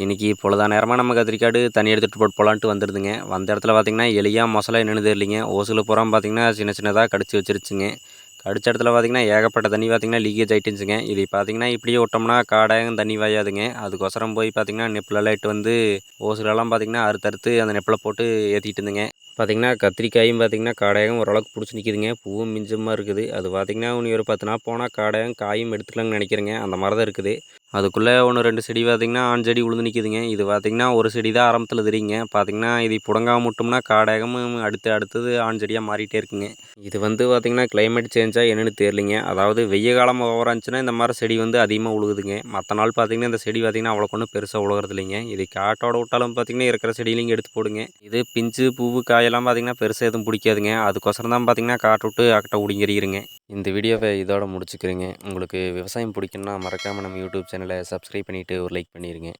இன்றைக்கி பொழுதா நேரமாக நம்ம கத்திரிக்காடு தண்ணி எடுத்துகிட்டு போட்டு போகலான்ட்டு வந்துடுதுங்க. வந்த இடத்துல பார்த்திங்கன்னா எலியா மொசலா என்னன்னு தெரியலிங்க. ஓசில பூரா பார்த்திங்கன்னா சின்ன சின்னதாக கடிச்சு வச்சிருச்சுங்க. கடிச்ச இடத்துல பார்த்திங்கன்னா ஏகப்பட்ட தண்ணி பார்த்திங்கன்னா லீக்கேஜ் ஆகிட்டுருந்துச்சுங்க. இதை பார்த்திங்கன்னா இப்படியே விட்டோம்னா காடாயும் தண்ணி வாயாதுங்க. அதுக்கோசரம் போய் பார்த்திங்கன்னா நெப்பிலலாம் இட்டு வந்து ஓசுலலாம் பார்த்திங்கன்னா அறுத்தறுத்து அந்த நெப்பில் போட்டு ஏற்றிட்டு இருந்துங்க. பார்த்திங்கன்னா கத்திரிக்காயும் பார்த்திங்கன்னா காடாயும் ஓரளவுக்கு பிடிச்சி நிற்கிதுங்க. பூவும் மிஞ்சமாக இருக்குது. அது பார்த்திங்கன்னா இனி ஒரு 10 நாள் போனால் காடாயும் காயும் எடுத்துக்கலாம்னு நினைக்கிறேங்க. அந்த மாதிரி தான் இருக்குது. அதுக்குள்ளே 1, 2 செடி பார்த்திங்கன்னா ஆண் செடி உழுந்து நிற்கிதுங்க. இது பார்த்திங்கன்னா ஒரு செடி தான் ஆரம்பத்தில் தெரியுங்க. பார்த்திங்கன்னா இது புடங்காம விட்டோம்னா காடாகமும் அடுத்தது ஆண் செடியாக மாறிட்டே இருக்குங்க. இது பார்த்திங்கன்னா கிளைமேட் சேஞ்சாக என்னென்னு தெரியலிங்க. அதாவது வெய்ய காலம் ஓவராக இருந்துச்சுன்னா இந்த மாதிரி செடி அதிகமாக உழுகுதுங்க. மற்ற நாள் பார்த்திங்கன்னா இந்த செடி பார்த்திங்கன்னா அவ்வளோக்கு ஒன்றும் பெருசாக உழுகிறது இல்லைங்க. இது காட்டோட விட்டாலும் பார்த்திங்கன்னா இருக்கிற செடியிலையும் எடுத்து போடுங்க. இது பிஞ்சு பூவு காயெல்லாம் பார்த்திங்கன்னா பெருசாக எதுவும் பிடிக்காதுங்க. அதுக்கோசரம் தான் பார்த்திங்கன்னா காட்டை விட்டு அக்கட்டை உடிங்கிறிருங்க. இந்த வீடியோவை இதோட முடிச்சுக்கிறேங்க. உங்களுக்கு விவசாயம் பிடிக்குன்னா மறக்காமல் நம்ம யூடியூப் சேனலை சப்ஸ்கிரைப் பண்ணிவிட்டு ஒரு லைக் பண்ணிடுங்க.